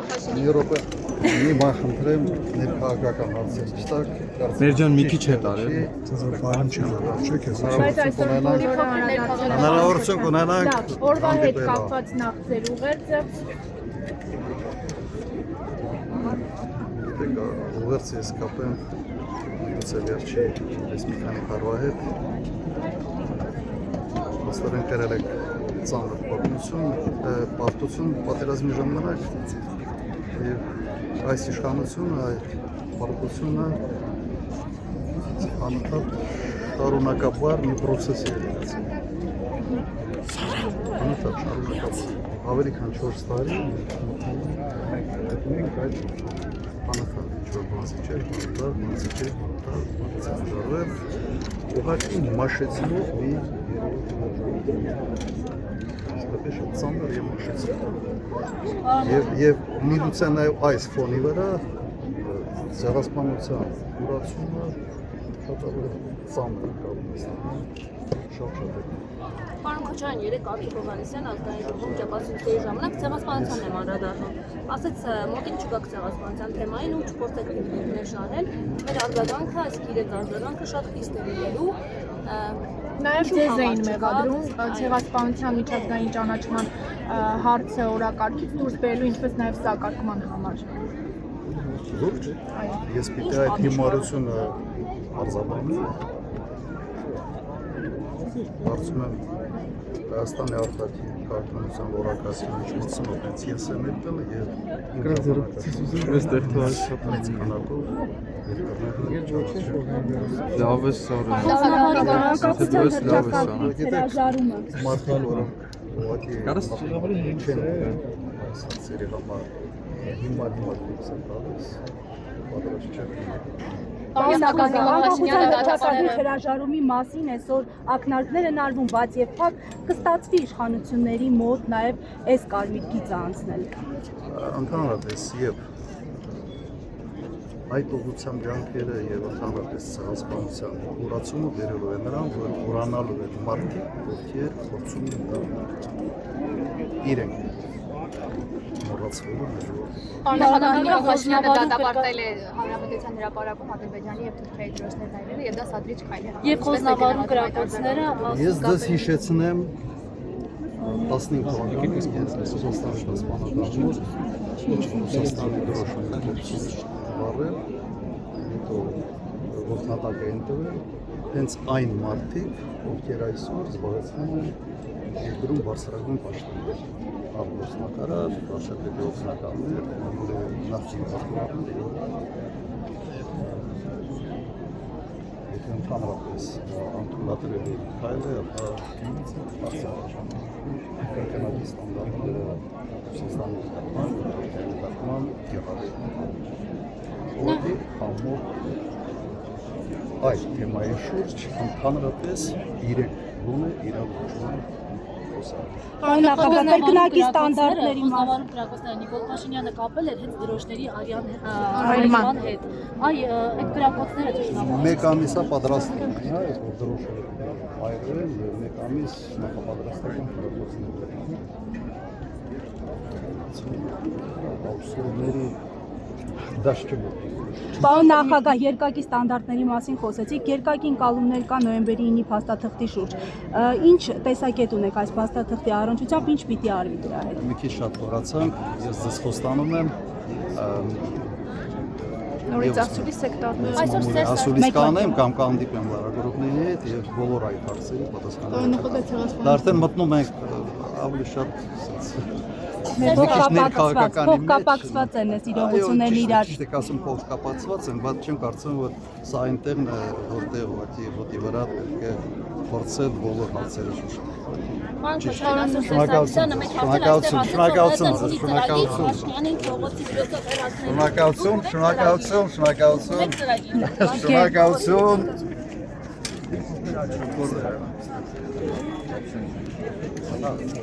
Մի րոպե, մի բան խնդրեմ, ներքաղաքական հարցեր չտակ։ Մերջան մի քիչ հետ արել։ Բան չեմ չէ՞ քեզ։ Բայց այսօր բոլորը Հնարավորություն կունենանք։ օրվա հետ կապված նախ ձեր ուղերձը Ուղերձ ես կապեմ գուցե վերջի այս մի քանի տարվա հետ։ Աստորեն կրել եք ծանր պարտություն պատերազմի ժամանակ և այս իշխանությունը, այդ պարտությունը անընդհատ շարունակաբար մի պրոցեսի է եղել։ Անընդհատ շարունակաբար ավելի քան 4 տարի գտնում ենք այդ անընդհատ ինչ-որ բանսի չէր, ուղղակի մաշեցնող մի շատ ծանր և մաշեցնող և միգուցե նաև այս ֆոնի վրա ցեղասպանության ուրացումը շատ ավելի ծանր կապիտալիստական շատ է։ Պարոն Քոչարյան, երեք Արտուր Հովհաննիսյանը ազգային ժողովում ճապացույցների ժամանակ ցեղասպանության եմ անդրադառնում։ Ասաց մոտիկ չկաք ցեղասպանության թեմային ու չփորձեք ներշնչել։ Մեր արձագանքը, այս իրեք արձագանքը շատ խիստ է լինելու։ նաև ձեզ էին մեղադրում ցեղասպանության միջազգային ճանաչման հարցը օրակարգից դուրս բերելու, ինչպես նաև սակարկման համար։ Լուրջ, ես պիտի այդ հիմարությունը արձանագրեմ։ Կարծում եմ Հայաստանի արտաքին քաղաքականության որակացի միջոցում հենց ես եմ եկել և մեծ քանակով Լավ է սարը։ մարդիկ, որոնք ուղղակի չեն սերի համար հիմար դուրս են տալիս, պատրաստ չեն։ Անկախության հրաժարումի մասին այսօր ակնարկներ են արվում, բայց եւ փակ կստացվի իշխանությունների մոտ նաեւ այս կարմիր գիծը անցնել։ Ընդհանրապես եւ այդ ուղղությամբ ջանքերը եւ ընդհանրապես ցեղասպանության ուրացումը բերելու է նրան, որ ուրանալու են մարդիկ, ովքեր փորձում են իրենք մոռացվելու Նախագահ Փաշինյանը դատապարտել է Հանրապետության հրապարակում Ադրբեջանի եւ Թուրքիայի դրոշներն եւ դա սադրիչ քայլ է։ Եվ խոսնավարում կրակոցները Ես ձեզ հիշեցնեմ 15 թվականին Ռուսաստանի դասպանատանումով Ռուսաստանի դրոշները վառել, հետո ոտնատակ էին տվել հենց այն մարդիկ, ովքեր այսօր զբաղեցնում են երկրում բարձրագույն պաշտոններ, արտգործնախարար, վարչապետի օգնականներ, նախկին պատգամավորներ։ Եթե ընդհանրապես անդրադառնալու քայլը, ապա կենտրոնի ստանդարտները Ռուսաստանի նկատմամբ եղած Որի համով այդ թեմայի շուրջ ընդհանրապես իրենք լուն է իրավունքն Պարոն նախագահ, կրկնակի ստանդարտների Խոսնավարում կրակոցները Նիկոլ Փաշինյանը կապել էր հենց դրոշների արյան հետ։ Այ այդ կրակոցները ճշնամու։ Մեկ ամիսա պատրաստվում է, որ դրոշները այրվեն եւ մեկ ամիս նախապատրաստական կրակոցների դաշտում։ Պարոն նախագահ, երկակի ստանդարտների մասին խոսեցիք, երկակի ընկալումներ կա նոյեմբերի 9-ի փաստաթղթի շուրջ։ Ինչ տեսակետ ունեք այս փաստաթղթի առնչությամբ, ինչ պիտի արվի դրա հետ։ Մի քիչ շատ խորացանք, ես ձեզ խոստանում եմ նորից ասուլիս սեկտորներ ասուլիս կանեմ կամ կհանդիպեմ լրագրողների հետ եւ բոլոր այդ հարցերի պատասխանները։ Դա արդեն մտնում ենք ավելի շատ փոխկապակցված են այս իրողություններն իրար։ Ճիշտ եք ասում, փոխկապակցված են, բայց չեմ կարծում, որ սա այնտեղն է, որտեղ ուղղակի ոտի վրա պետք է փորձել բոլոր հարցերը շուշել։ Շնորհակալություն։